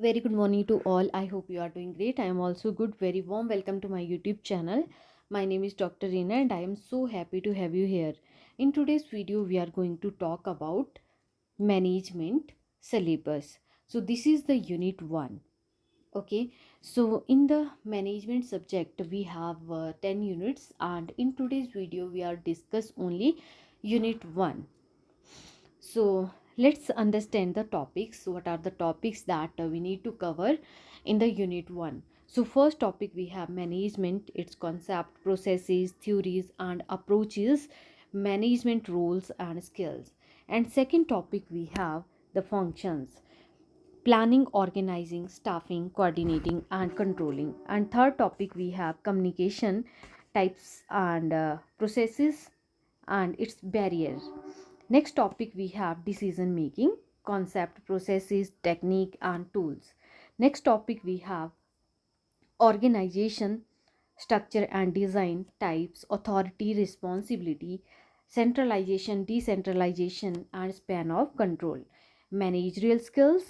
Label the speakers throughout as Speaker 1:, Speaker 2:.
Speaker 1: Very good morning to all. I hope you are doing great. I am also good. Very warm welcome to my YouTube channel. My name is Dr. Reena and I am so happy to have you here. In today's video, we are going to talk about management syllabus. So this is the unit 1. Okay, so in the management subject, we have 10 units, and in today's video, we are discuss only unit 1. So let's understand the topics. What are the topics that we need to cover in the unit 1? So first topic we have management, its concept, processes, theories and approaches, management roles and skills. And second topic we have the functions, planning, organizing, staffing, coordinating and controlling. And third topic we have communication types and processes and its barriers. Next topic we have decision making, concept, processes, technique and tools. Next topic we have organization, structure and design types, authority, responsibility, centralization, decentralization and span of control. Managerial skills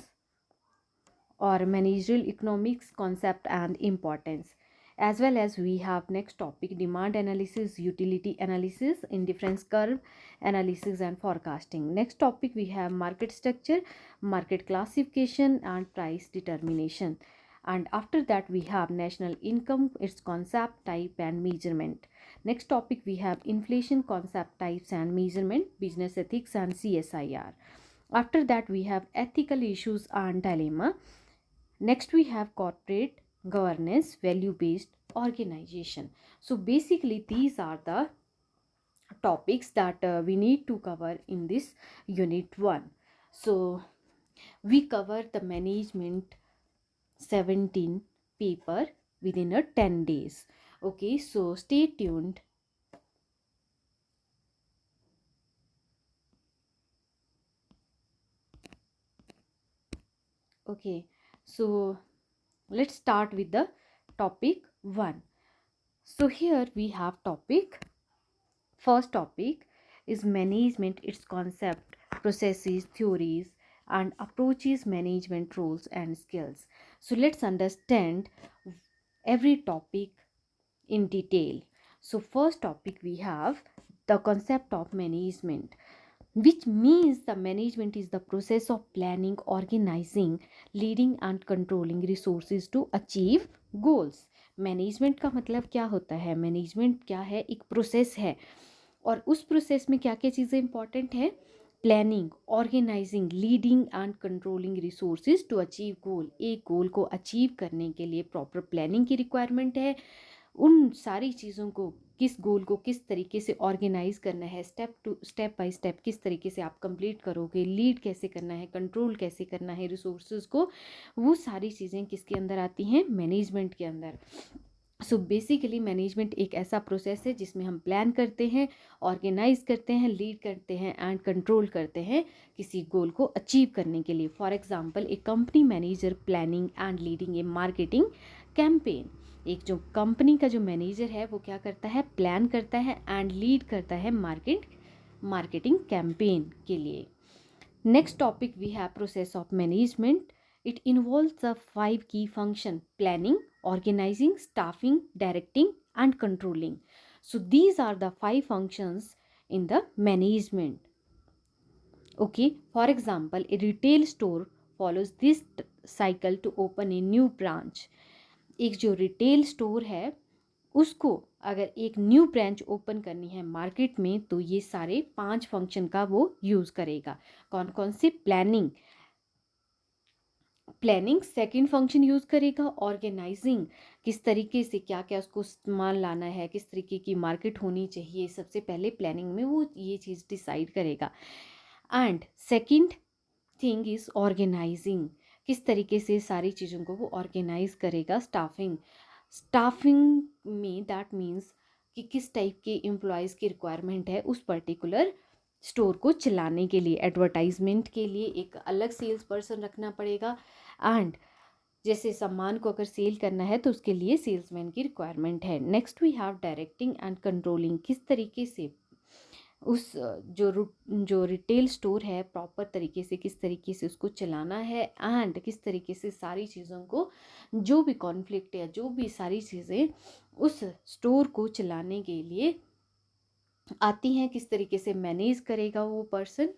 Speaker 1: or managerial economics concept and importance. As well as we have next topic demand analysis, utility analysis, indifference curve analysis and forecasting. Next topic we have market structure, market classification and price determination. And after that we have national income, its concept, type and measurement. Next topic we have inflation, concept, types and measurement, business ethics and CSIR. After that we have ethical issues and dilemma. Next, we have corporate governance, value based organization. So, basically, these are the topics that we need to cover in this unit 1. So, we cover the management 17 paper within a 10 days. Okay, so stay tuned. Okay, so let's start with the topic 1. So, here we have topic. First topic is management, its concept, processes, theories, and approaches, management roles and skills. So let's understand every topic in detail. So first topic we have the concept of management, which means the management is the process of planning, organizing, leading and controlling resources to achieve goals. Management का मतलब क्या होता है? Management क्या है? एक process है, और उस प्रोसेस में क्या क्या चीज़ें इंपॉर्टेंट है? Planning, organising, leading and controlling resources to achieve goal. एक गोल को अचीव करने के लिए प्रॉपर प्लानिंग की रिक्वायरमेंट है। उन सारी चीज़ों को, किस गोल को किस तरीके से ऑर्गेनाइज करना है, स्टेप बाय स्टेप किस तरीके से आप कंप्लीट करोगे, लीड कैसे करना है, कंट्रोल कैसे करना है रिसोर्सेज को, वो सारी चीज़ें किसके अंदर आती हैं? मैनेजमेंट के अंदर। सो बेसिकली मैनेजमेंट एक ऐसा प्रोसेस है जिसमें हम प्लान करते हैं, ऑर्गेनाइज करते हैं, लीड करते हैं एंड कंट्रोल करते हैं किसी गोल को अचीव करने के लिए। फॉर एग्जांपल, एक company manager planning and leading a marketing campaign. एक जो कंपनी का जो मैनेजर है वो क्या करता है? प्लान करता है एंड लीड करता है मार्केटिंग कैंपेन के लिए। Next topic we have process of management. It involves the 5 key function: planning, organizing, staffing, directing and controlling. So these are the 5 functions in the management. Okay, for example, a retail store follows this cycle to open a new branch. एक जो retail store है उसको अगर एक new branch open करनी है market में, तो ये सारे 5 फंक्शन का वो यूज़ करेगा। कौन कौन से? प्लानिंग सेकंड फंक्शन यूज़ करेगा। ऑर्गेनाइजिंग, किस तरीके से क्या क्या उसको सामान लाना है, किस तरीके की मार्केट होनी चाहिए, सबसे पहले प्लानिंग में वो ये चीज़ डिसाइड करेगा। And second thing is organising, किस तरीके से सारी चीज़ों को वो ऑर्गेनाइज करेगा। स्टाफिंग में दैट मीन्स कि किस टाइप के एम्प्लॉयज़ की रिक्वायरमेंट है उस पर्टिकुलर स्टोर को चलाने के लिए। एडवर्टाइजमेंट के लिए एक अलग सेल्स पर्सन रखना पड़ेगा, एंड जैसे सामान को अगर सेल करना है तो उसके लिए सेल्समैन की रिक्वायरमेंट है। Next we have directing and controlling, किस तरीके से जो रिटेल स्टोर है प्रॉपर तरीके से किस तरीके से उसको चलाना है, एंड किस तरीके से सारी चीज़ों को, जो भी कॉन्फ्लिक्ट या जो भी सारी चीज़ें उस स्टोर को चलाने के लिए आती हैं, किस तरीके से मैनेज करेगा वो पर्सन।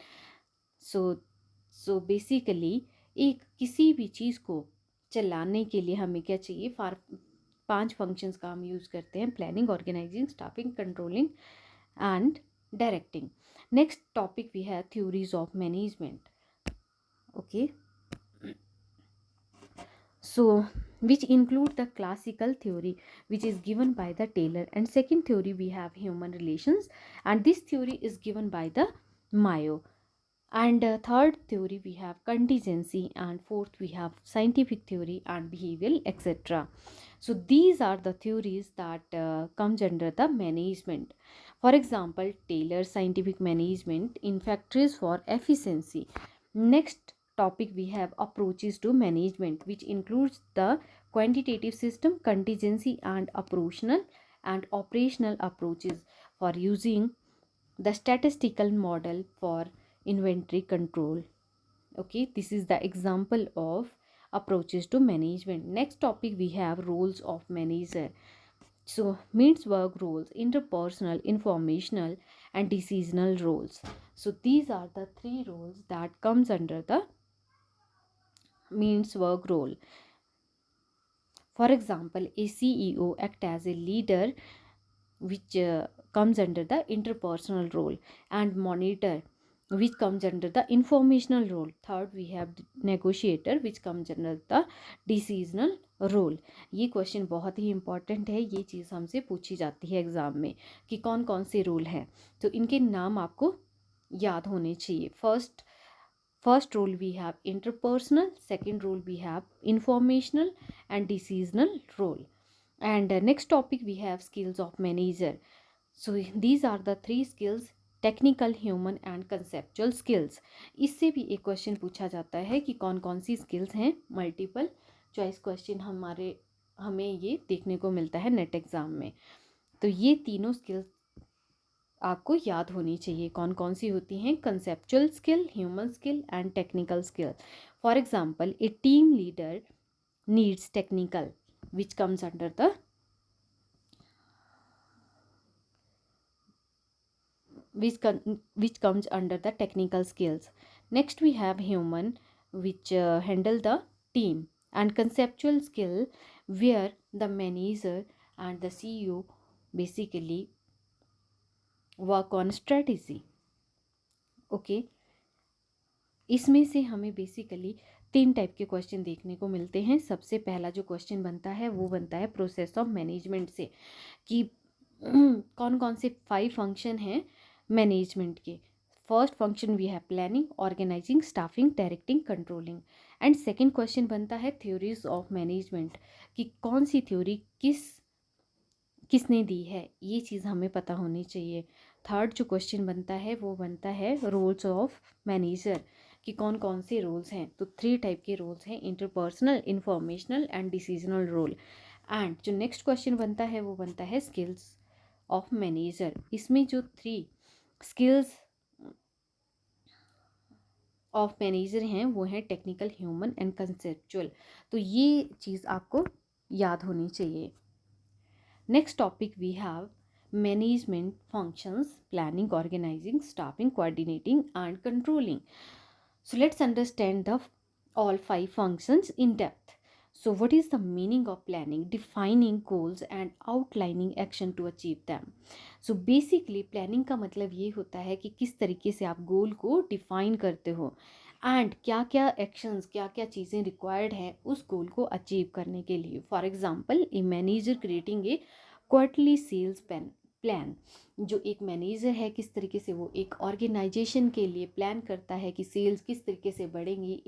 Speaker 1: सो बेसिकली एक किसी भी चीज़ को चलाने के लिए हमें क्या चाहिए, 5 फंक्शंस का हम यूज़ करते हैं: planning, organising, staffing, controlling and directing. Next topic we have theories of management. Okay, so which include the classical theory which is given by the Taylor, and second theory we have human relations, and this theory is given by the Mayo, and third theory we have contingency, and fourth we have scientific theory and behavioral, etc. So these are the theories that comes under the management. For example, Taylor's scientific management in factories for efficiency. Next topic we have approaches to management, which includes the quantitative system, contingency, and operational approaches for using the statistical model for inventory control. Okay, this is the example of approaches to management. Next topic we have roles of manager. So means work roles, interpersonal, informational, and decisional roles. So these are the 3 roles that comes under the means work role. For example, a CEO act as a leader, which comes under the interpersonal role, and monitor, which comes under the informational role. Third we have negotiator, which comes under the decisional role. ये question बहुत ही important है, ये चीज़ हमसे पूछी जाती है exam में कि कौन कौन से रोल हैं, तो इनके नाम आपको याद होने चाहिए. First role we have interpersonal, second role we have informational and decisional role. And next topic we have skills of manager. So these are the 3 skills: technical, human and conceptual skills. इससे भी एक question पूछा जाता है कि कौन कौन सी skills हैं. मल्टीपल चॉइस क्वेश्चन हमें ये देखने को मिलता है नेट एग्ज़ाम में. तो ये तीनों स्किल्स आपको याद होनी चाहिए. कौन कौन सी होती हैं? Conceptual skill, human skill and technical skill. For example, A team leader needs technical, which comes under the which comes under the technical skills. Next we have human, which handle the team, and conceptual skill, where the manager and the CEO basically work on strategy. Okay, इसमें से हमें basically 3 type के question देखने को मिलते हैं. सबसे पहला जो क्वेश्चन बनता है वो बनता है प्रोसेस ऑफ मैनेजमेंट से, कि कौन कौन से 5 फंक्शन हैं मैनेजमेंट के. First function we have planning, organising, staffing, directing, controlling. And second question बनता है थ्योरीज ऑफ मैनेजमेंट, कि कौन सी थ्योरी किसने दी है, ये चीज़ हमें पता होनी चाहिए. थर्ड जो क्वेश्चन बनता है वो बनता है रोल्स ऑफ मैनेजर, कि कौन कौन से रोल्स हैं. तो 3 टाइप के रोल्स हैं: interpersonal, informational and decisional role. And जो नेक्स्ट क्वेश्चन बनता है वो बनता है स्किल्स ऑफ मैनेजर. इसमें जो 3 स्किल्स ऑफ मैनेजर हैं वो हैं टेक्निकल, ह्यूमन एंड कंसेप्चुअल. तो ये चीज़ आपको याद होनी चाहिए. Next topic we have management functions: planning, organizing, staffing, coordinating and controlling. So let's understand the all 5 functions in depth. So what is the meaning of planning? Defining goals and outlining action to achieve them. So basically planning का मतलब ये होता है कि किस तरीके से आप गोल को डिफाइन करते हो, एंड क्या क्या एक्शंस, क्या क्या चीज़ें रिक्वायर्ड हैं उस गोल को अचीव करने के लिए. For example, a manager creating a quarterly sales plan. जो एक मैनेजर है, किस तरीके से वो एक ऑर्गेनाइजेशन के लिए प्लान करता है कि सेल्स किस तरीके से बढ़ेंगी,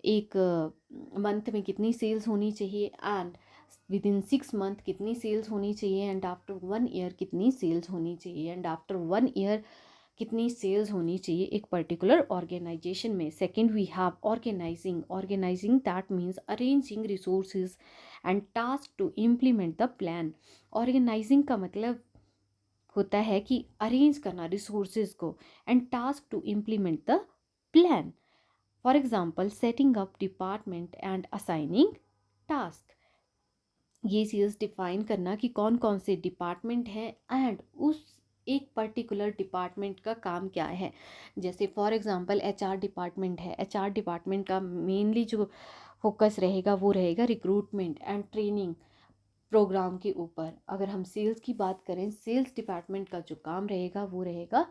Speaker 1: एक मंथ में कितनी सेल्स होनी चाहिए, एंड विद इन 6 मंथ कितनी सेल्स होनी चाहिए, एंड आफ्टर 1 ईयर कितनी सेल्स होनी चाहिए, एंड आफ्टर 1 ईयर कितनी सेल्स होनी चाहिए एक पर्टिकुलर ऑर्गेनाइजेशन में. Second we have organising that means arranging resources and task to implement the plan. Organising का मतलब होता है कि अरेंज करना रिसोर्सेज को, and task to implement the plan. For example setting up department and assigning task. ये चीज़ define करना कि कौन कौन से डिपार्टमेंट हैं एंड उस एक पर्टिकुलर डिपार्टमेंट का काम क्या है। जैसे फॉर एग्जांपल एचआर डिपार्टमेंट है, एचआर डिपार्टमेंट का मेनली जो फोकस रहेगा वो रहेगा रिक्रूटमेंट एंड ट्रेनिंग प्रोग्राम के ऊपर। अगर हम सेल्स की बात करें, सेल्स डिपार्टमेंट का जो काम रहेगा वो रहेगा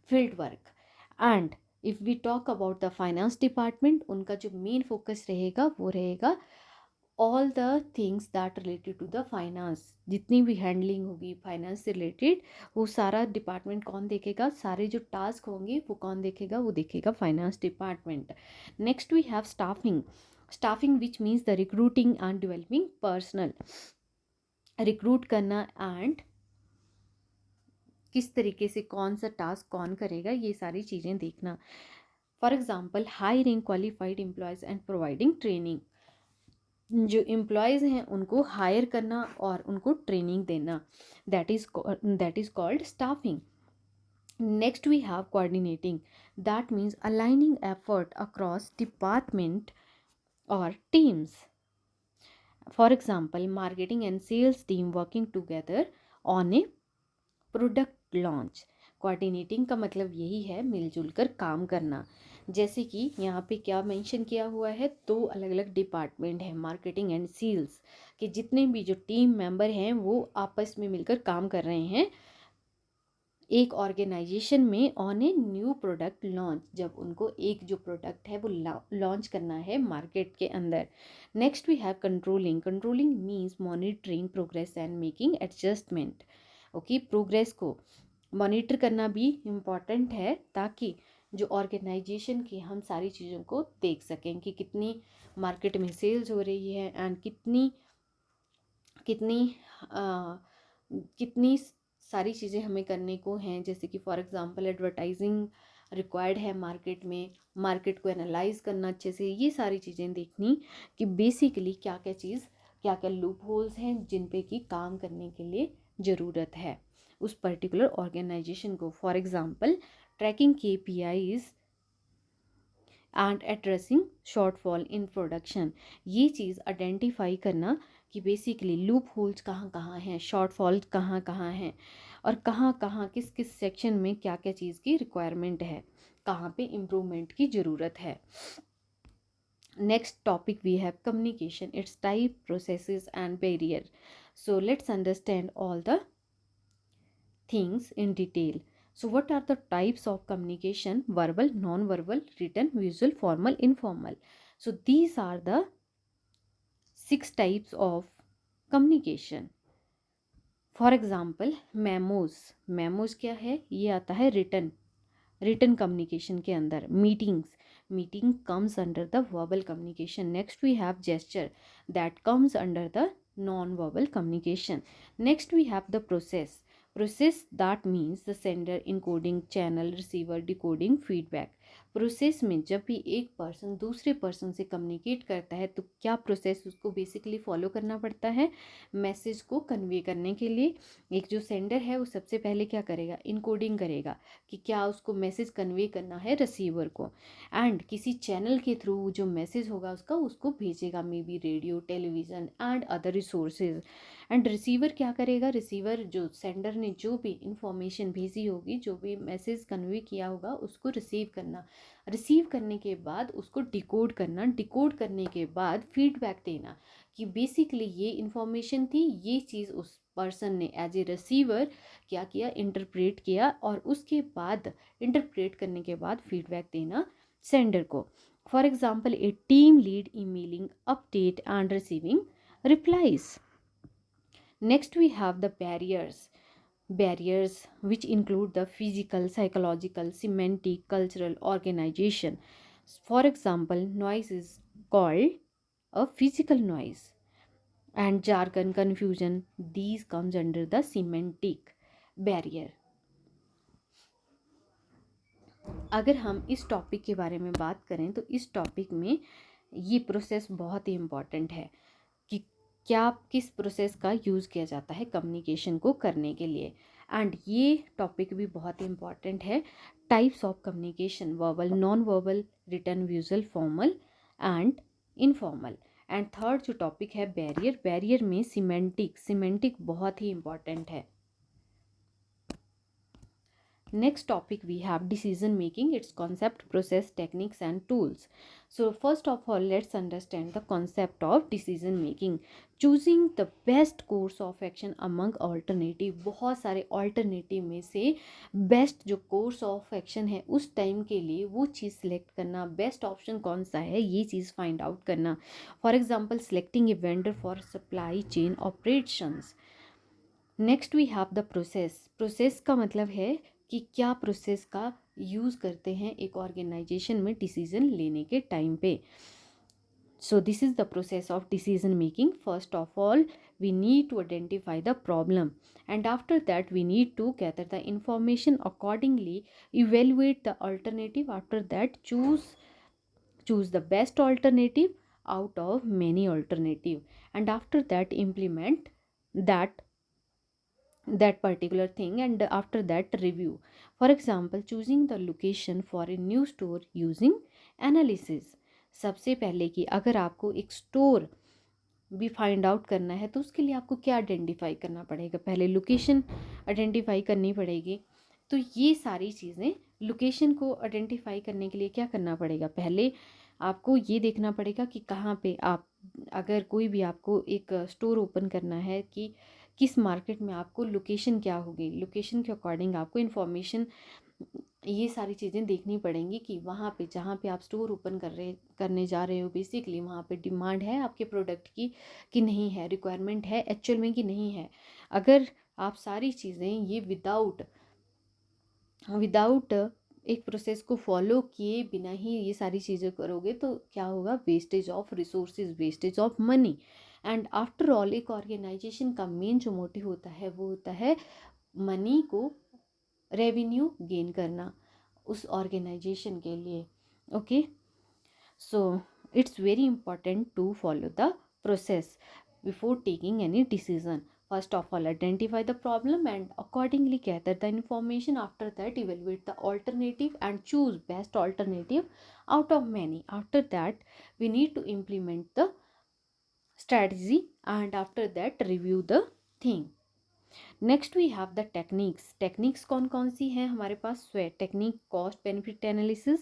Speaker 1: field work. And if we talk about the finance department, उनका जो मेन फोकस रहेगा वो रहेगा all the things that related to the finance. जितनी भी हैंडलिंग होगी फाइनेंस से रिलेटेड, वो सारा डिपार्टमेंट कौन देखेगा, सारे जो टास्क होंगे वो कौन देखेगा, वो देखेगा finance department. Next we have staffing. Staffing which means the recruiting and developing personnel. Recruit करना एंड किस तरीके से कौन सा टास्क कौन करेगा, ये सारी चीज़ें देखना। For example hiring qualified employees and providing training. जो एम्प्लॉयज़ हैं उनको हायर करना और उनको ट्रेनिंग देना, that is called staffing. Next we have coordinating, that means aligning effort across department और teams. For example marketing and sales team working together on a product launch. Coordinating का मतलब यही है मिलजुल कर काम करना। जैसे कि यहाँ पे क्या मेंशन किया हुआ है, दो अलग अलग डिपार्टमेंट है मार्केटिंग एंड सेल्स के, जितने भी जो टीम मेंबर हैं वो आपस में मिलकर काम कर रहे हैं एक ऑर्गेनाइजेशन में on A new product launch, जब उनको एक जो प्रोडक्ट है वो लॉन्च करना है मार्केट के अंदर। Next we have controlling. Controlling means monitoring progress and making adjustment. Okay, progress को मॉनिटर करना भी इम्पॉर्टेंट है ताकि जो ऑर्गेनाइजेशन की हम सारी चीज़ों को देख सकें कि कितनी मार्केट में सेल्स हो रही है एंड कितनी कितनी कितनी सारी चीज़ें हमें करने को हैं। जैसे कि फॉर एग्जांपल एडवर्टाइजिंग रिक्वायर्ड है मार्केट में, मार्केट को एनालाइज करना अच्छे से, ये सारी चीज़ें देखनी कि बेसिकली क्या क्या चीज़, क्या क्या लूप होल्स हैं जिन पे कि काम करने के लिए ज़रूरत है उस पर्टिकुलर ऑर्गेनाइजेशन को। For example tracking KPIs and addressing shortfall in production. ये चीज़ आइडेंटिफाई करना कि बेसिकली लूप होल्स कहाँ कहाँ हैं, शॉर्टफॉल कहाँ कहाँ हैं और कहाँ कहाँ किस किस सेक्शन में क्या क्या चीज़ की रिक्वायरमेंट है, कहाँ पे इम्प्रूवमेंट की ज़रूरत है। Next topic we have communication, its type, processes and barrier. So let's understand all the things in detail. So what are the types of communication? Verbal, non-verbal, written, visual, formal, informal. So these are the 6 types of communication. For example memos. Memos क्या है, ये आता है written communication के अंदर। meeting comes under the verbal communication. Next we have gesture, that comes under the non-verbal communication. Next we have the process, that means the sender, encoding, channel, receiver, decoding, feedback. Process में जब भी एक person दूसरे person से communicate करता है तो क्या प्रोसेस उसको बेसिकली फॉलो करना पड़ता है मैसेज को कन्वे करने के लिए। एक जो सेंडर है वो सबसे पहले क्या करेगा, इनकोडिंग करेगा कि क्या उसको मैसेज कन्वे करना है रिसीवर को, एंड किसी चैनल के थ्रू जो मैसेज होगा उसको भेजेगा, may be radio, television and other resources. And receiver क्या करेगा, रिसीवर जो सेंडर ने जो भी इंफॉर्मेशन भेजी होगी, जो भी मैसेज कन्वे किया होगा उसको रिसीव करना, रिसीव करने के बाद उसको डिकोड करना, डिकोड करने के बाद फीडबैक देना कि बेसिकली ये इंफॉर्मेशन थी, ये चीज़ उस पर्सन ने एज ए रिसीवर क्या किया, इंटरप्रेट किया, और उसके बाद इंटरप्रेट करने के बाद फीडबैक देना सेंडर को। For example A team lead emailing update and receiving replies. Next we have the barriers which include the physical, psychological, semantic, cultural, organization. For example, noise is called a physical noise, and jargon, confusion, these comes under the semantic barrier. अगर हम इस topic के बारे में बात करें तो इस टॉपिक में ये प्रोसेस बहुत ही इम्पॉर्टेंट है कि क्या किस प्रोसेस का यूज़ किया जाता है कम्युनिकेशन को करने के लिए। एंड ये टॉपिक भी बहुत ही इंपॉर्टेंट है, types of communication, verbal, non verbal, written, visual, formal and informal. And third जो टॉपिक है बैरियर, बैरियर में सिमेंटिक, सिमेंटिक बहुत ही इंपॉर्टेंट है। Next topic we have decision making, its concept, process, techniques and tools. So first of all, let's understand the concept of decision making. Choosing the best course of action among alternative, बहुत सारे alternative में से best जो course of action है उस time के लिए वो चीज़ select करना, best option कौन सा है ये चीज़ find out करना. For example, selecting a vendor for supply chain operations. Next we have the process, process का मतलब है कि क्या प्रोसेस का यूज़ करते हैं एक ऑर्गेनाइजेशन में डिसीजन लेने के टाइम पे. So this is the process of decision making. First of all we need to identify the problem, and after that we need to gather the information accordingly, evaluate the alternative, after that choose the best alternative out of many alternative, and after that implement that particular thing, and after that review. For example, choosing the location for a new store using analysis. सबसे पहले कि अगर आपको एक store भी find out करना है तो उसके लिए आपको क्या आइडेंटिफाई करना पड़ेगा, पहले लोकेशन आइडेंटिफाई करनी पड़ेगी. तो ये सारी चीज़ें, लोकेशन को आइडेंटिफाई करने के लिए क्या करना पड़ेगा, पहले आपको ये देखना पड़ेगा कि कहाँ पे आप, अगर कोई भी आपको एक स्टोर ओपन करना है कि किस मार्केट में, आपको लोकेशन क्या होगी, लोकेशन के अकॉर्डिंग आपको इन्फॉर्मेशन, ये सारी चीज़ें देखनी पड़ेंगी कि वहाँ पे जहाँ पे आप स्टोर ओपन करने जा रहे हो, बेसिकली वहाँ पे डिमांड है आपके प्रोडक्ट की कि नहीं है, रिक्वायरमेंट है एक्चुअल में कि नहीं है. अगर आप सारी चीज़ें ये विदाउट एक प्रोसेस को फॉलो किए बिना ही ये सारी चीज़ें करोगे तो क्या होगा, wastage of resources, wastage of money. And after all एक ऑर्गेनाइजेशन का मेन जो मोटिव होता है वो होता है मनी को, रेवेन्यू गेन करना उस ऑर्गेनाइजेशन के लिए. Okay, so it's very important to follow the process before taking any decision. First of all, identify the problem and accordingly gather the information. After that, evaluate the alternative and choose best alternative out of many. After that, we need to implement the strategy, and after that review the thing. Next we have the techniques. Techniques कौन कौन सी हैं हमारे पास, sweat technique, cost benefit analysis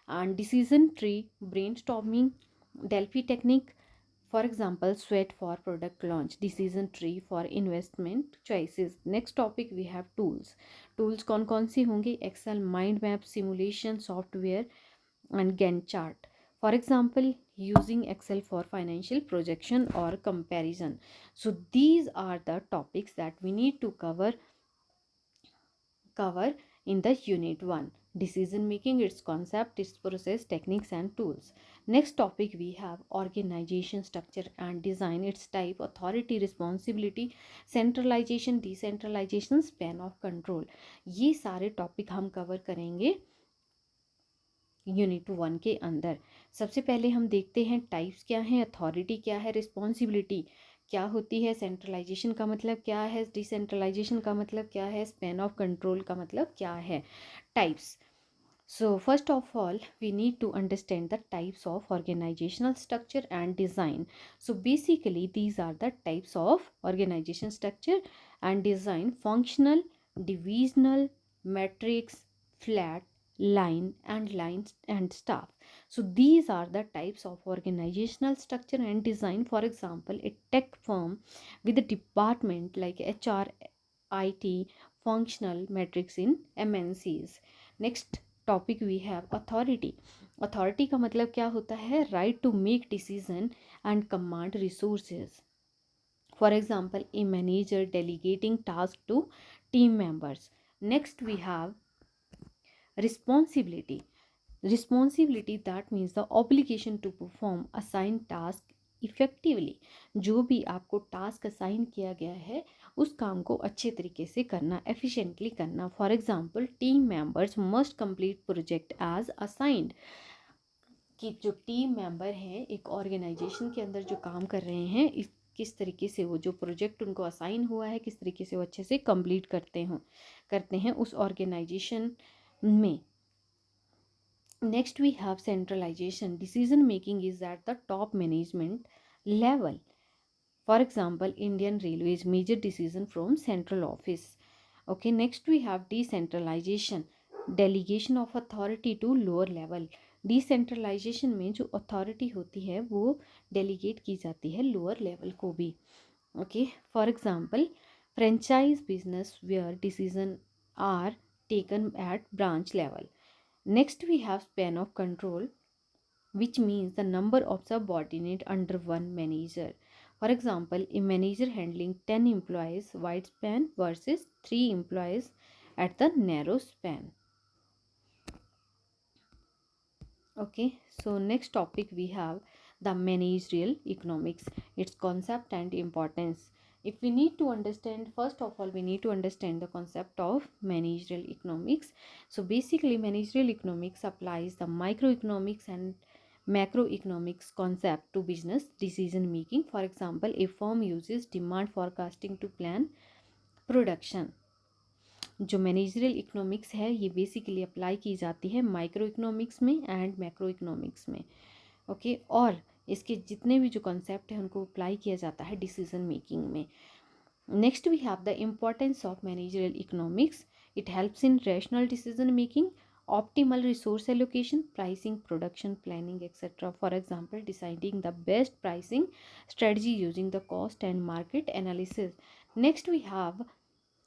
Speaker 1: and decision tree, brain storming, Delphi technique. For example, sweat for product launch, decision tree for investment choices. Next topic we have tools. Tools कौन कौन सी होंगे, Excel, mind map, simulation software and Gantt chart. For example, using Excel for financial projection or comparison. So these are the topics that we need to cover in the unit 1. Decision making, its concept, its process, techniques and tools. Next topic we have organization structure and design, its type, authority, responsibility, centralization, decentralization, span of control. ये सारे topic हम cover करेंगे unit 1 के अंदर. सबसे पहले हम देखते हैं टाइप्स क्या हैं, अथॉरिटी क्या है, रिस्पॉन्सिबिलिटी क्या होती है, सेंट्रलाइजेशन का मतलब क्या है, डिसेंट्रलाइजेशन का मतलब क्या है, स्पैन ऑफ कंट्रोल का मतलब क्या है. Types. So first of all, we need to understand the types of organizational structure and design. So basically these are the types of organization structure and design: functional, divisional, matrix, flat, line and staff. So these are the types of organizational structure and design. For example, a tech firm with a department like HR, IT, functional matrix in MNCs. Next topic we have authority. Authority का मतलब क्या होता है, right to make decision and command resources. For example, a manager delegating task to team members. Next we have responsibility. Responsibility that means the obligation to perform assign task effectively. जो भी आपको task assign किया गया है उस काम को अच्छे तरीके से करना, एफिशिएंटली करना. For example, team members must complete project as assigned. कि जो टीम मेंबर हैं एक ऑर्गेनाइजेशन के अंदर जो काम कर रहे हैं, इस किस तरीके से वो जो प्रोजेक्ट उनको असाइन हुआ है किस तरीके से वो अच्छे से कंप्लीट करते हैं उस ऑर्गेनाइजेशन में. Next, we have centralization. Decision making is at the top management level. For example, Indian Railways major decision from central office. Okay, next we have decentralization. Delegation of authority to lower level. Decentralization में जो authority होती है वो delegate की जाती है lower level को भी. Okay, for example, franchise business where decisions are taken at branch level. Next, we have span of control, which means the number of subordinates under one manager. For example, a manager handling 10 employees wide span versus 3 employees at the narrow span. Okay, so next topic we have the managerial economics, its concept and importance. If we need to understand, first of all, we need to understand the concept of managerial economics. So basically, managerial economics applies the microeconomics and macroeconomics concept to business decision making. For example, a firm uses demand forecasting to plan production. जो managerial economics है ये basically apply की जाती है micro economics में and macro economics में. Okay, और इसके जितने भी जो कॉन्सेप्ट है उनको अप्लाई किया जाता है डिसीजन मेकिंग में. Next we have the importance of managerial economics. It helps in rational decision making, optimal resource allocation, pricing, production planning, etc. For example, deciding the best pricing strategy using the cost and market analysis. Next we have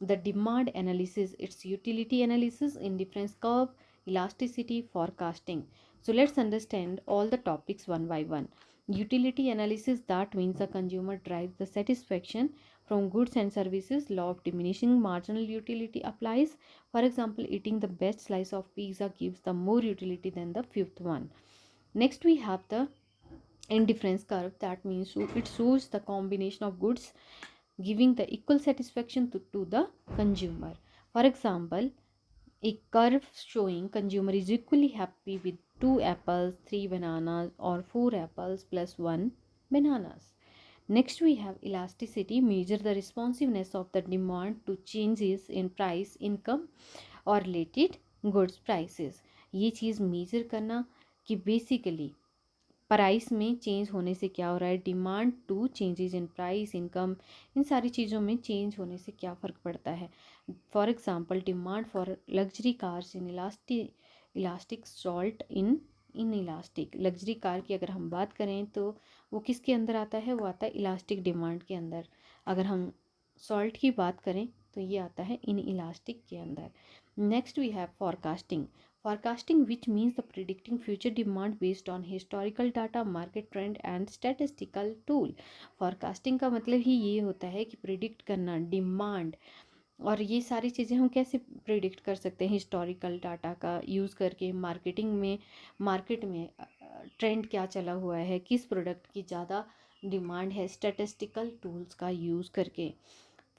Speaker 1: the demand analysis, its utility analysis, indifference curve, elasticity, forecasting. So let's understand all the topics one by one. Utility analysis, that means the consumer drives the satisfaction from goods and services. Law of diminishing marginal utility applies. For example, eating the best slice of pizza gives the more utility than the fifth one. Next we have the indifference curve, that means it shows the combination of goods giving the equal satisfaction to the consumer. For example, a curve showing consumer is equally happy with 2 apples, 3 bananas, or 4 apples plus 1 bananas. Next we have elasticity, measure the responsiveness of the demand to changes in price, income or related goods prices. ये चीज़ major करना कि basically price में change होने से क्या हो रहा है, demand to changes in price, income, इन सारी चीज़ों में चेंज होने से क्या फ़र्क पड़ता है. For example, demand for luxury cars in elastic salt in elastic. Luxury car की अगर हम बात करें तो वो किसके अंदर आता है, वो आता है इलास्टिक डिमांड के अंदर. अगर हम सॉल्ट की बात करें तो ये आता है इन इलास्टिक के अंदर. Next we have forecasting. Forecasting, which means the predicting future demand based on historical data, market trend and statistical tool. Forecasting का मतलब ही ये होता है कि प्रिडिक्ट करना डिमांड, और ये सारी चीज़ें हम कैसे प्रिडिक्ट कर सकते हैं, हिस्टोरिकल डाटा का यूज़ करके, मार्केट में ट्रेंड क्या चला हुआ है, किस प्रोडक्ट की ज़्यादा डिमांड है, स्टैटिस्टिकल टूल्स का यूज़ करके.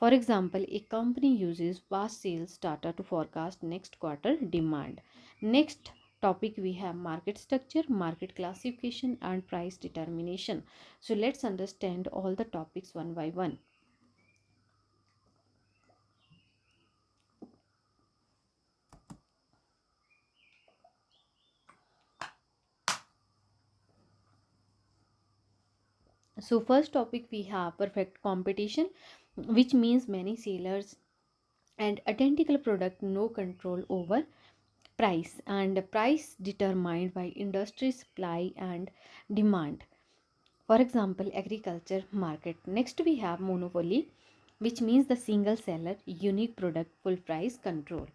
Speaker 1: For example, a company uses past sales data to forecast next quarter demand. Next topic we have market structure, market classification and price determination. So let's understand all the topics one by one. So first topic we have perfect competition, which means many sellers and identical product, no control over price, and price determined by industry supply and demand. For example, agriculture market. Next we have monopoly, which means the single seller, unique product, full price control.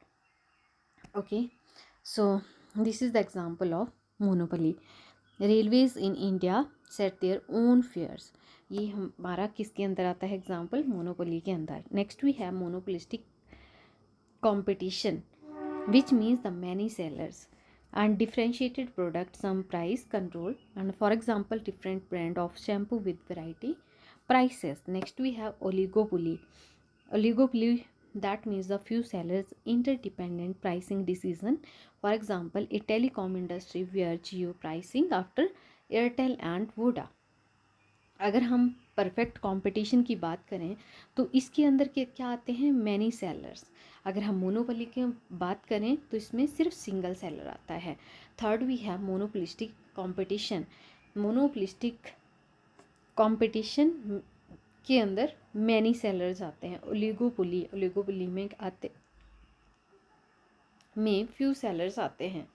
Speaker 1: Okay, so this is the example of monopoly. Railways in India set their own fares. ये हमारा किसके अंदर आता है example, monopoly के अंदर. Next we have monopolistic competition, which means the many sellers and differentiated product, some price control, and for example different brand of shampoo with variety prices. Next we have oligopoly. Oligopoly, that means the few sellers interdependent pricing decision. For example, a telecom industry where Jio pricing after Airtel and Voda. अगर हम perfect competition की बात करें तो इसके अंदर के क्या आते हैं, मैनी सेलर्स। अगर हम मोनोपोली की बात करें तो इसमें सिर्फ सिंगल सेलर आता है। Third we have monopolistic competition. Monopolistic competition के अंदर मैनी सेलर्स आते हैं। ओलिगोपोली, ओलिगोपोली में आते में फ्यू सेलर्स आते हैं।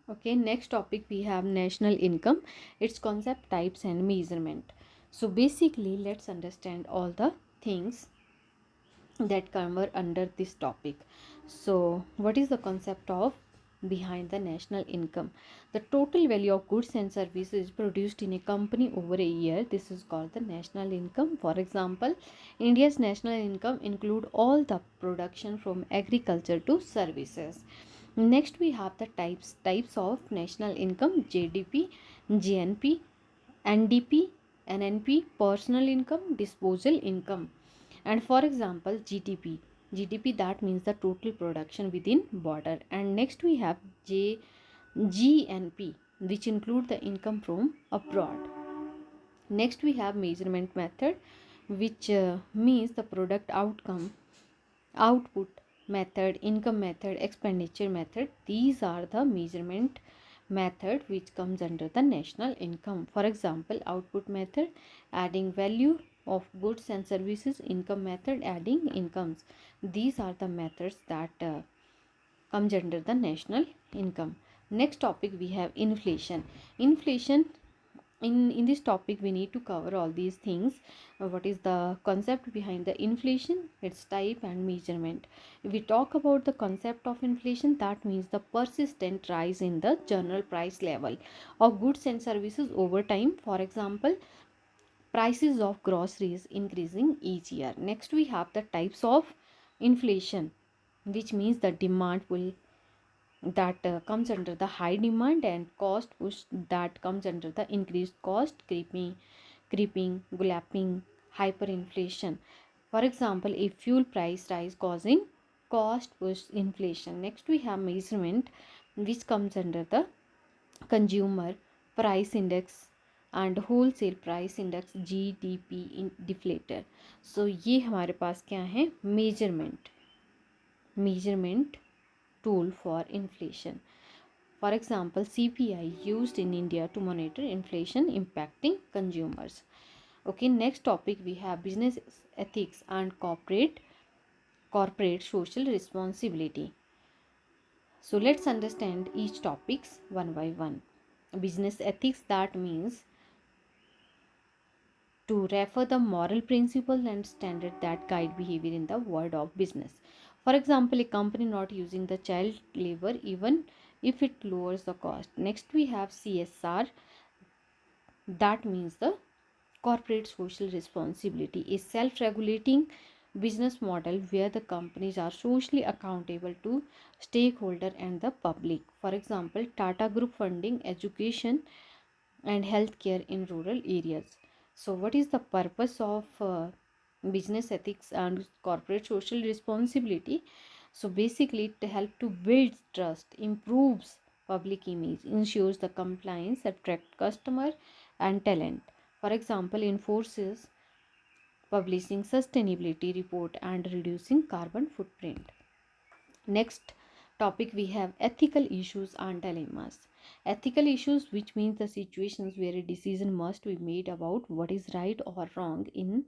Speaker 1: Okay, next topic we have national income, its concept, types and measurement. So basically let's understand all the things that cover under this topic. So what is the concept of behind the national income? The total value of goods and services produced in a company over a year, this is called the national income. For example, India's national income include all the production from agriculture to services. Next we have the types of national income: GDP, GNP, NDP, NNP, personal income, disposal income. And for example, GDP that means the total production within border. And next we have GNP, which include the income from abroad. Next we have measurement method, which means the product outcome, output method, income method, expenditure method. These are the measurement method which comes under the national income. For example, output method, adding value of goods and services. Income method, adding incomes. These are the methods that comes under the national income. Next topic we have inflation. Inflation, in this topic we need to cover all these things. What is the concept behind the inflation, its type and measurement. If we talk about the concept of inflation, that means the persistent rise in the general price level of goods and services over time. For example, prices of groceries increasing each year. Next we have the types of inflation, which means the demand will that comes under the high demand, and cost push that comes under the increased cost, creeping, galloping, hyperinflation. For example, a fuel price rise causing cost push inflation. Next we have measurement, which comes under the consumer price index and wholesale price index, GDP deflator. So ये हमारे पास क्या है, measurement tool for inflation. For example, CPI used in India to monitor inflation impacting consumers. Okay, next topic we have business ethics and corporate social responsibility. So let's understand each topics one by one. Business ethics, that means to refer the moral principles and standards that guide behavior in the world of business. For example, a company not using the child labor even if it lowers the cost. Next we have CSR, that means the corporate social responsibility, a self-regulating business model where the companies are socially accountable to stakeholder and the public. For example, Tata Group funding education and healthcare in rural areas. So what is the purpose of business ethics and corporate social responsibility? So basically it helps to build trust, improves public image, ensures the compliance, attract customer and talent. For example, enforces publishing sustainability report and reducing carbon footprint. Next topic we have ethical issues and dilemmas. Ethical issues, which means the situations where a decision must be made about what is right or wrong in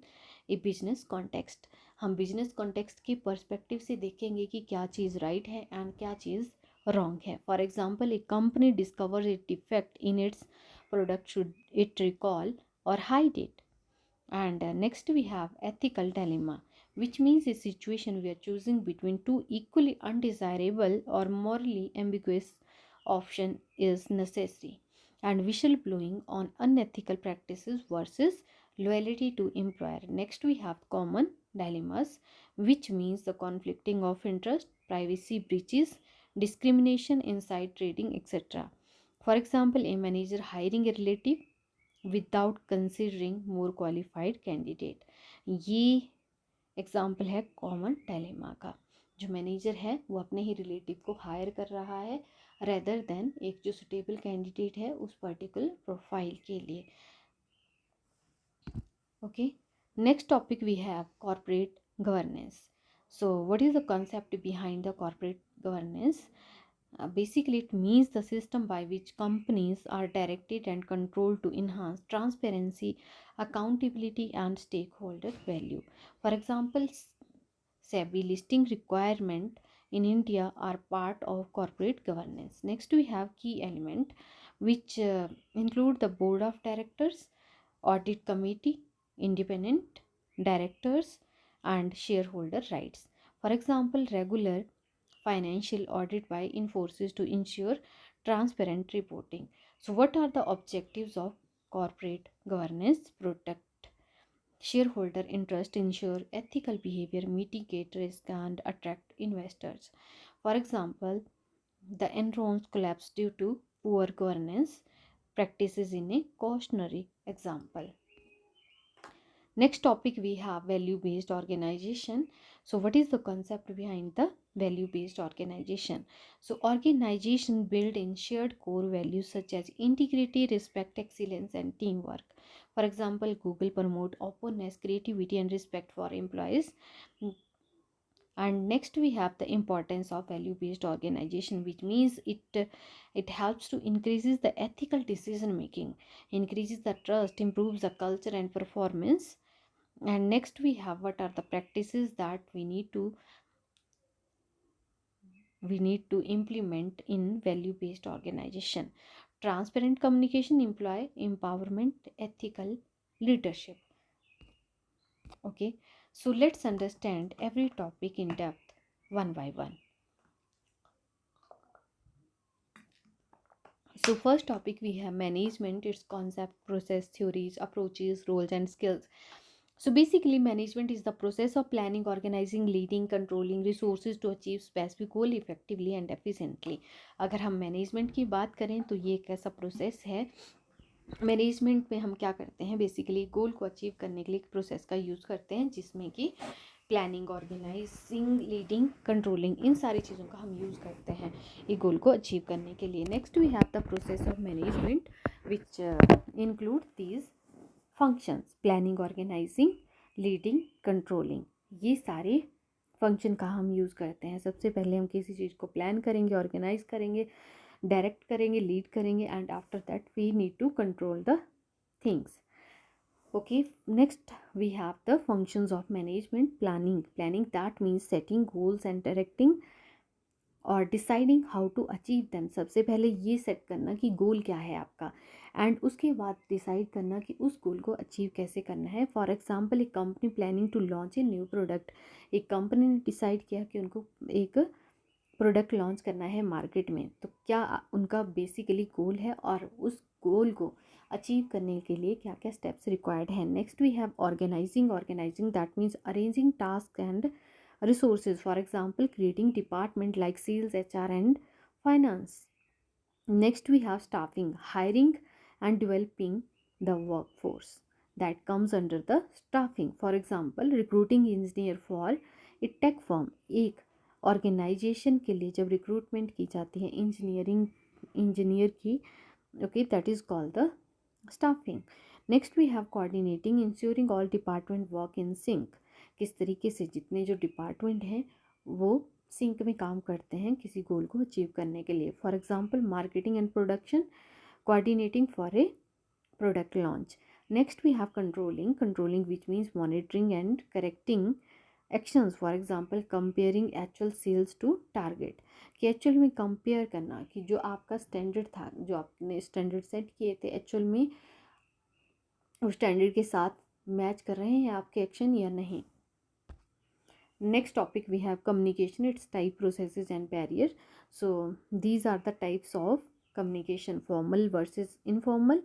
Speaker 1: a business context. हम business context की perspective से देखेंगे कि क्या चीज़ right है and क्या चीज़ wrong है. For example, a company discovers a defect in its product, should it recall or hide it? And next we have ethical dilemma, which means a situation where choosing between two equally undesirable or morally ambiguous option is necessary. And whistleblowing on unethical practices versus loyalty to employer. Next we have common dilemmas, which means the conflicting of interest, privacy breaches, discrimination, inside trading, etc. For example, a manager hiring a relative without considering more qualified candidate, ये example है common dilemma का. जो manager है वो अपने ही relative को higher कर रहा है रेदर देन एक जो सुटेबल कैंडिडेट है उस पर्टिकुलर प्रोफाइल के लिए. Okay, next topic we have corporate governance. So what is the concept behind the corporate governance? Basically it means the system by which companies are directed and controlled to enhance transparency, accountability and stakeholder value. For example, SEBI listing requirement in India are part of corporate governance. Next we have key element which include the board of directors, audit committee, independent directors and shareholder rights. For example, regular financial audit by enforces to ensure transparent reporting. So what are the objectives of corporate governance? Protect shareholder interest, ensure ethical behavior, mitigate risk and attract investors. For example, the Enron's collapse due to poor governance practices in a cautionary example. Next topic we have value based organization. So what is the concept behind the value based organization? So organization built in shared core values such as integrity, respect, excellence and teamwork. For example, Google promote openness, creativity and respect for employees. And next we have the importance of value based organization, which means it helps to increases the ethical decision making, increases the trust, improves the culture and performance. And next we have what are the practices that we need to implement in value based organization. Transparent communication, employee empowerment, ethical leadership. Okay, so let's understand every topic in depth one by one. So first topic we have management, its concept, process, theories, approaches, roles and skills. So basically management is the process of planning, organizing, leading, controlling resources to achieve specific goal effectively and efficiently. अगर हम management की बात करें तो ये एक ऐसा process है. मैनेजमेंट में हम क्या करते हैं, बेसिकली गोल को अचीव करने के लिए एक प्रोसेस का यूज़ करते हैं जिसमें कि प्लानिंग, ऑर्गेनाइजिंग, लीडिंग, कंट्रोलिंग, इन सारी चीज़ों का हम यूज़ करते हैं एक गोल को अचीव करने के लिए. Next we have the process of management which include these functions: planning, organising, leading, controlling. ये सारे फंक्शन का हम यूज़ करते हैं. सबसे पहले हम किसी चीज़ को प्लान करेंगे, ऑर्गेनाइज करेंगे, डायरेक्ट करेंगे, लीड करेंगे and after that we need to control the things. Okay, next we have the functions of management. Planning that means setting goals and directing और deciding how to achieve them. सबसे पहले ये set करना कि गोल क्या है आपका एंड उसके बाद डिसाइड करना कि उस गोल को अचीव कैसे करना है. फॉर एग्जांपल, एक company planning to launch a new product. एक कंपनी ने डिसाइड किया कि उनको एक प्रोडक्ट लॉन्च करना है मार्केट में, तो क्या उनका बेसिकली गोल है और उस गोल को अचीव करने के लिए क्या क्या स्टेप्स रिक्वायर्ड है. Next we have organising that means arranging task and resources. For example, creating department like sales, HR and finance. Next we have staffing, hiring and developing the workforce. That comes under the staffing. For example, recruiting engineer for a tech firm. एक organisation के लिए जब recruitment की जाती है engineer की, okay, that is called the staffing. Next we have coordinating, ensuring all department work in sync. किस तरीके से जितने जो डिपार्टमेंट हैं वो सिंक में काम करते हैं किसी गोल को अचीव करने के लिए. For example, marketing and production, coordinating for a product launch. Next we have controlling which means monitoring and correcting actions. For example, comparing actual sales to target, कि एक्चुअल में कंपेयर करना कि जो आपका स्टैंडर्ड था, जो आपने स्टैंडर्ड सेट किए थे, एक्चुअल में उस स्टैंडर्ड के साथ मैच कर रहे हैं या आपके एक्शन या नहीं. Next topic we have communication, its type, processes and barrier. So these are the types of communication: formal versus informal.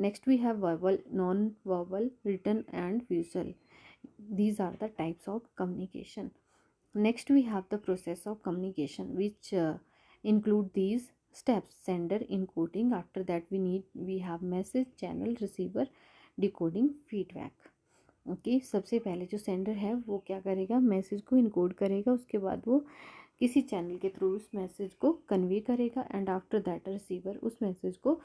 Speaker 1: Next we have verbal, non-verbal, written and visual. These are the types of communication. Next we have the process of communication which include these steps: sender, encoding, after that we have message, channel, receiver, decoding, feedback. Okay, सबसे पहले जो sender है वो क्या करेगा, message को encode करेगा, उसके बाद वो किसी चैनल के थ्रू उस मैसेज को कन्वे करेगा एंड आफ्टर दैट रिसीवर उस मैसेज को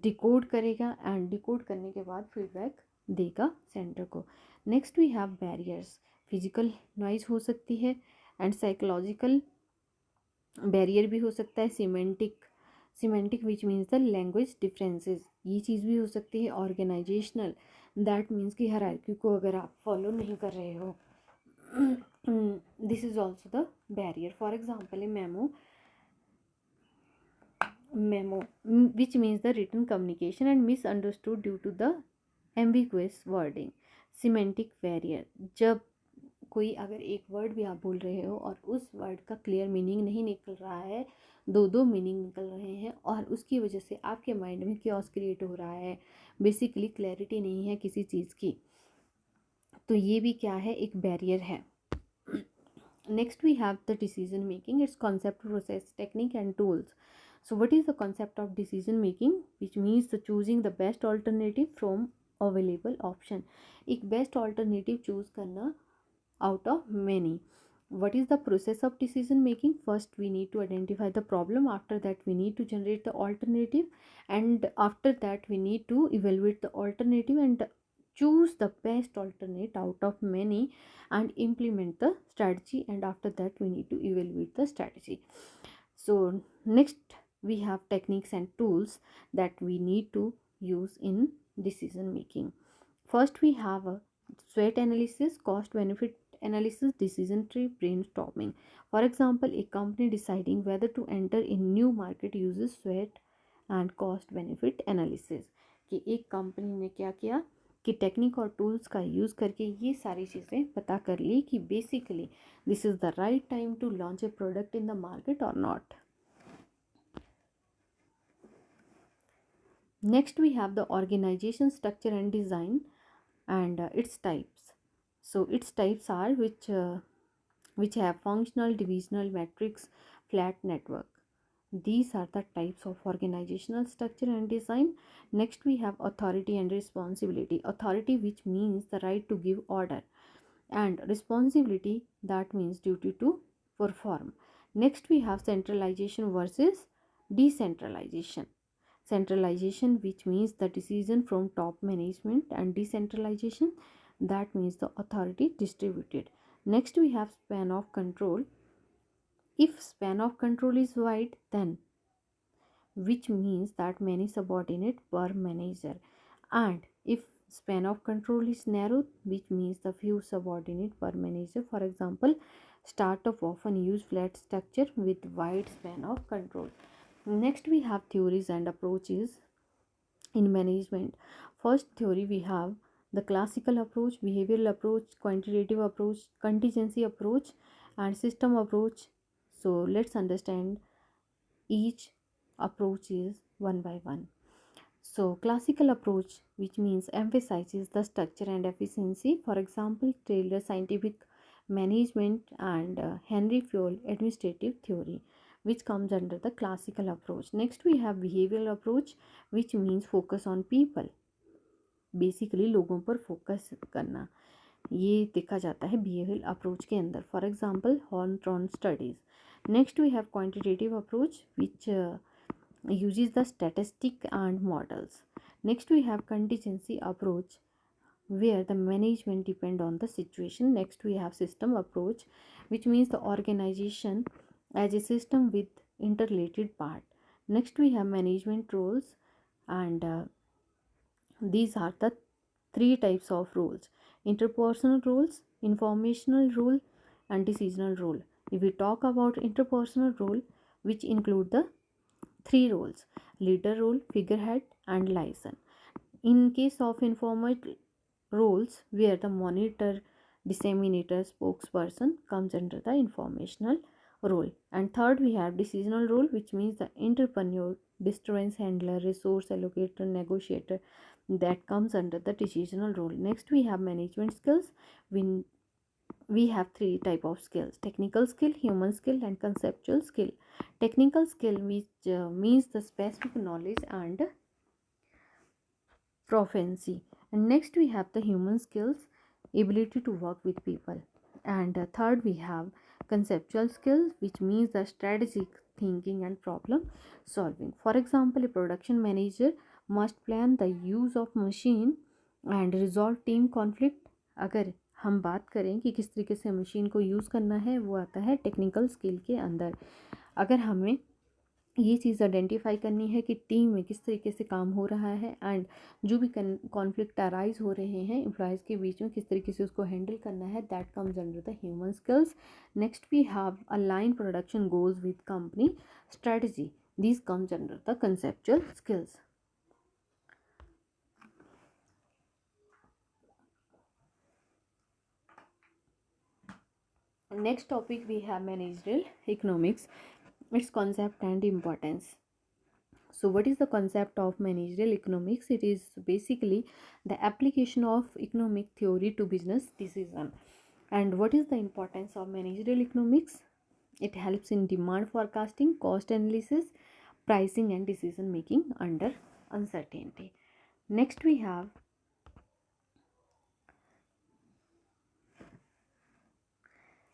Speaker 1: डिकोड करेगा एंड डिकोड करने के बाद फीडबैक देगा सेंटर को। Next we have barriers. Physical noise हो सकती है एंड साइकोलॉजिकल बैरियर भी हो सकता है। Semantic which means the language differences, ये चीज़ भी हो सकती है। ऑर्गेनाइजेशनल, दैट मीन्स कि हायरार्की को अगर आप फॉलो नहीं कर रहे हो, this is also the barrier. For example A memo which means the written communication and misunderstood due to the ambiguous wording। semantic barrier, जब कोई अगर एक वर्ड भी आप बोल रहे हो और उस वर्ड का क्लियर मीनिंग नहीं निकल रहा है, दो मीनिंग निकल रहे हैं और उसकी वजह से आपके माइंड में क्योस क्रिएट हो रहा है, बेसिकली क्लैरिटी नहीं है किसी चीज़ की, तो ये भी क्या है, एक बैरियर है। Next we have the decision making, its concept, process, technique and tools. So what is the concept of decision making? Which means the choosing the best alternative from available option। एक best alternative choose करना out of many। What is the process of decision making? First we need to identify the problem, after that we need to generate the alternative, and after that we need to evaluate the alternative and choose the best alternate out of many and implement the strategy, and after that we need to evaluate the strategy। So next we have techniques and tools that we need to use in decision making। First we have a SWOT analysis, cost benefit analysis, decision tree, brainstorming। For example, a company deciding whether to enter a new market uses SWOT and cost benefit analysis। कि एक company ने क्या किया कि technique और tools का use करके ये सारी चीज़ें पता कर ली कि basically this is the right time to launch a product in the market और not. Next we have the organization structure and design and its types। So its types are which have functional, divisional, matrix, flat network। These are the types of organizational structure and design। Next we have authority and responsibility। Authority, which means the right to give order, and responsibility, that means duty to perform। Next we have centralization versus decentralization। Centralization, which means the decision from top management, and decentralization, that means the authority distributed। Next we have span of control। If span of control is wide, then which means that many subordinate per manager, and if span of control is narrow, which means the few subordinate per manager। For example, startup often use flat structure with wide span of control। Next we have theories and approaches in management। First theory we have the classical approach, behavioral approach, quantitative approach, contingency approach, and system approach। So let's understand each approach is one by one। So classical approach, which means emphasizes the structure and efficiency, for example Taylor scientific management and Henry Fayol administrative theory, which comes under the classical approach। Next we have behavioral approach, which means focus on people, basically लोगों पर focus करना, ये देखा जाता है behavioural approach के अंदर। For example Hawthorne studies. Next we have quantitative approach which uses the statistic and models। Next we have contingency approach where the management depend on the situation। Next we have system approach, which means the organization as a system with interrelated part। Next we have management roles, and these are the three types of roles: interpersonal roles, informational role, and decisional role। If we talk about interpersonal role, which include the three roles: leader role, figurehead, and liaison। In case of informal roles, where the monitor, disseminator, spokesperson comes under the informational role। And third we have decisional role, which means the entrepreneur, disturbance handler, resource allocator, negotiator, that comes under the decisional role। Next we have management skills. We have three type of skills: technical skill, human skill, and conceptual skill। Technical skill, which means the specific knowledge and proficiency। And next we have the human skills, ability to work with people। And third, we have conceptual skills, which means the strategic thinking and problem solving. For example, a production manager must plan the use of machine and resolve team conflict. अगर हम बात करें कि किस तरीके से machine को use करना है, वो आता है टेक्निकल स्किल के अंदर. अगर हमें ये चीज़ आइडेंटिफाई करनी है कि टीम में किस तरीके से काम हो रहा है एंड जो भी कॉन्फ्लिक्ट अराइज हो रहे हैं एम्प्लॉयज़ के बीच में, किस तरीके से उसको हैंडल करना है, that comes under the human skills. Next we have align production goals with company strategy. These comes under the conceptual skills. Next topic we have managerial economics, its concept and importance. So what is the concept of managerial economics? It is basically the application of economic theory to business decision. And what is the importance of managerial economics? It helps in demand forecasting, cost analysis, pricing and decision making under uncertainty. Next we have,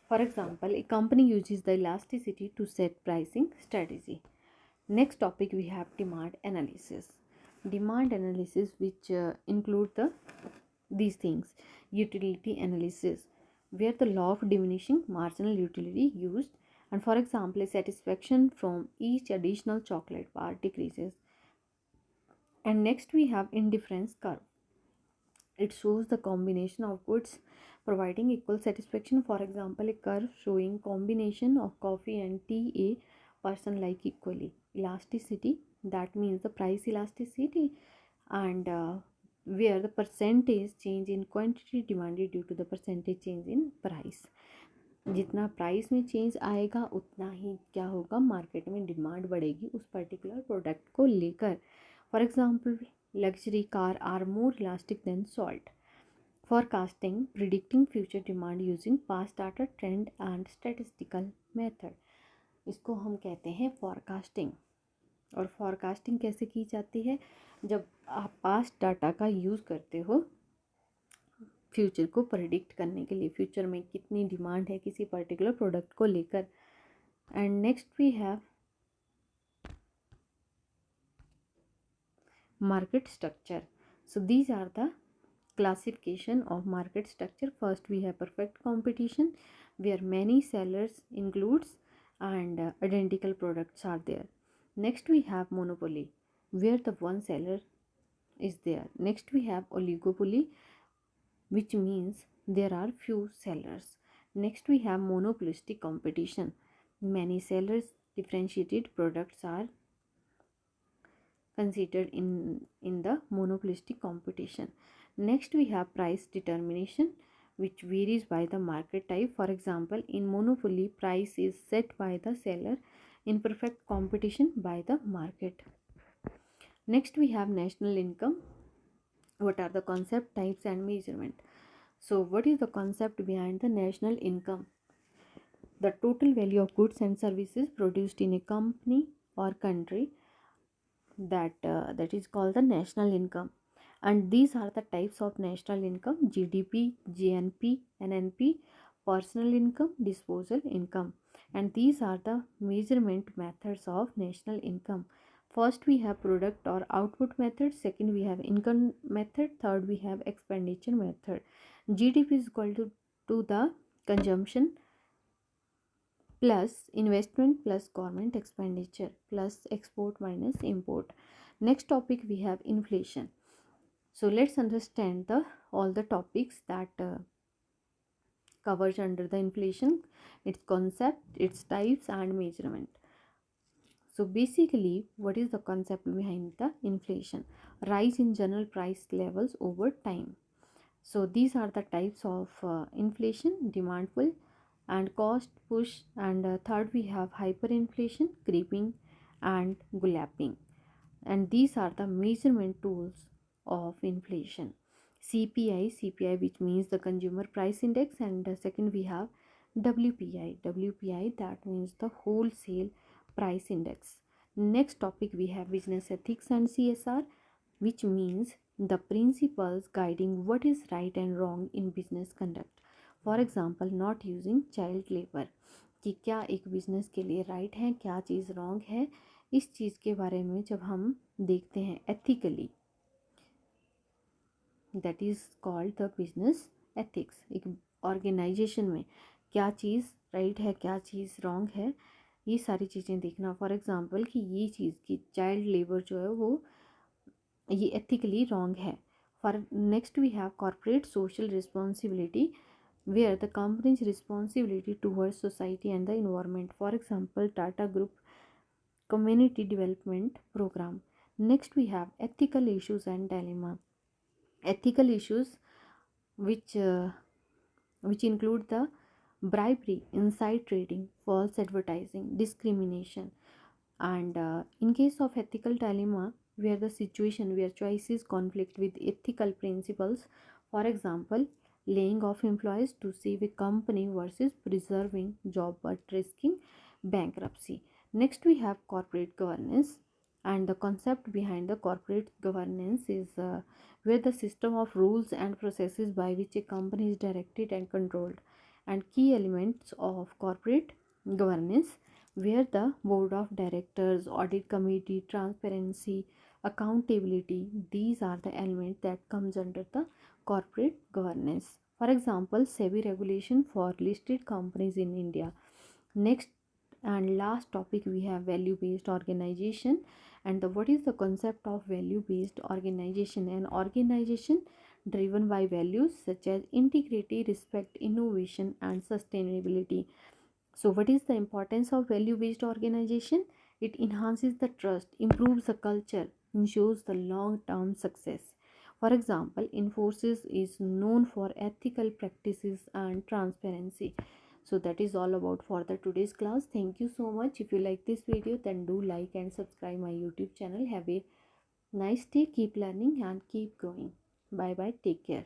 Speaker 1: for example, a company uses the elasticity to set pricing strategy. Next topic we have demand analysis. Demand analysis, which include these things: utility analysis, where the law of diminishing marginal utility used, and for example, a satisfaction from each additional chocolate bar decreases. And next we have indifference curve. It shows the combination of goods providing equal satisfaction. For example, a curve showing combination of coffee and tea a person like equally. Elasticity, that means the price elasticity, and where the percentage change in quantity demanded due to the percentage change in price. जितना price में change आएगा उतना ही क्या होगा, market में demand बढ़ेगी उस particular product को लेकर. For example, luxury car are more elastic than salt. Forecasting, predicting future demand using past data, trend and statistical method. इसको हम कहते हैं forecasting. और forecasting कैसे की जाती है? जब आप past डाटा का यूज़ करते हो फ्यूचर को प्रेडिक्ट करने के लिए, फ्यूचर में कितनी डिमांड है किसी पर्टिकुलर प्रोडक्ट को लेकर. And next we have market structure. So these are the classification of market structure. First we have perfect competition, where many sellers includes and identical products are there. Next we have monopoly, where the one seller is there. Next we have oligopoly, which means there are few sellers. Next we have monopolistic competition, many sellers, differentiated products are considered in the monopolistic competition. Next we have price determination, which varies by the market type. For example, in monopoly, price is set by the seller, in perfect competition by the market. Next we have national income. What are the concept, types and measurement? So what is the concept behind the national income? The total value of goods and services produced in a company or country, that is called the national income. And these are the types of national income: GDP, GNP, NNP, personal income, disposal income. And these are the measurement methods of national income. First we have product or output method, second we have income method, third we have expenditure method. GDP is equal to the consumption plus investment plus government expenditure plus export minus import. Next topic we have inflation. So let's understand the all the topics that covers under the inflation, its concept, its types and measurement. So basically, what is the concept behind the inflation? Rise in general price levels over time. So these are the types of inflation: demand pull and cost push. And third we have hyperinflation, creeping and galloping. And these are the measurement tools of inflation. CPI, which means the consumer price index, and second we have WPI, that means the wholesale price index. Next topic we have business ethics and CSR, which means the principles guiding what is right and wrong in business conduct. For example not using child labour, कि क्या एक business के लिए right है, क्या चीज़ wrong है, इस चीज़ के बारे में जब हम देखते हैं ethically, that is called the business ethics. एक ऑर्गेनाइजेशन में क्या चीज़ राइट है, क्या चीज़ रॉन्ग है, ये सारी चीज़ें देखना। फॉर एग्जांपल कि ये चीज़ की चाइल्ड लेबर जो है वो ये एथिकली रॉन्ग है। For next we have corporate social responsibility, where the company's responsibility towards society and the environment. For example, Tata Group Community Development Program. Next, we have ethical issues and dilemma. Ethical issues, which uh, which include the bribery, inside trading, false advertising, discrimination, and in case of ethical dilemma, where the situation where choices conflict with ethical principles, for example laying off employees to save a company versus preserving job but risking bankruptcy. Next we have corporate governance, and the concept behind the corporate governance is where the system of rules and processes by which a company is directed and controlled. And key elements of corporate governance, where the board of directors, audit committee, transparency, accountability, these are the elements that comes under the corporate governance. For example, SEBI regulation for listed companies in India. Next and last topic we have value based organization. And what is the concept of value based organization? An organization driven by values such as integrity, respect, innovation and sustainability. So, what is the importance of value based organization? It enhances the trust, improves the culture, ensures the long term success. For example, Infosys is known for ethical practices and transparency. So, that is all about for the today's class. Thank you so much. If you like this video, then do like and subscribe my YouTube channel. Have a nice day. Keep learning and keep growing. Bye bye. Take care.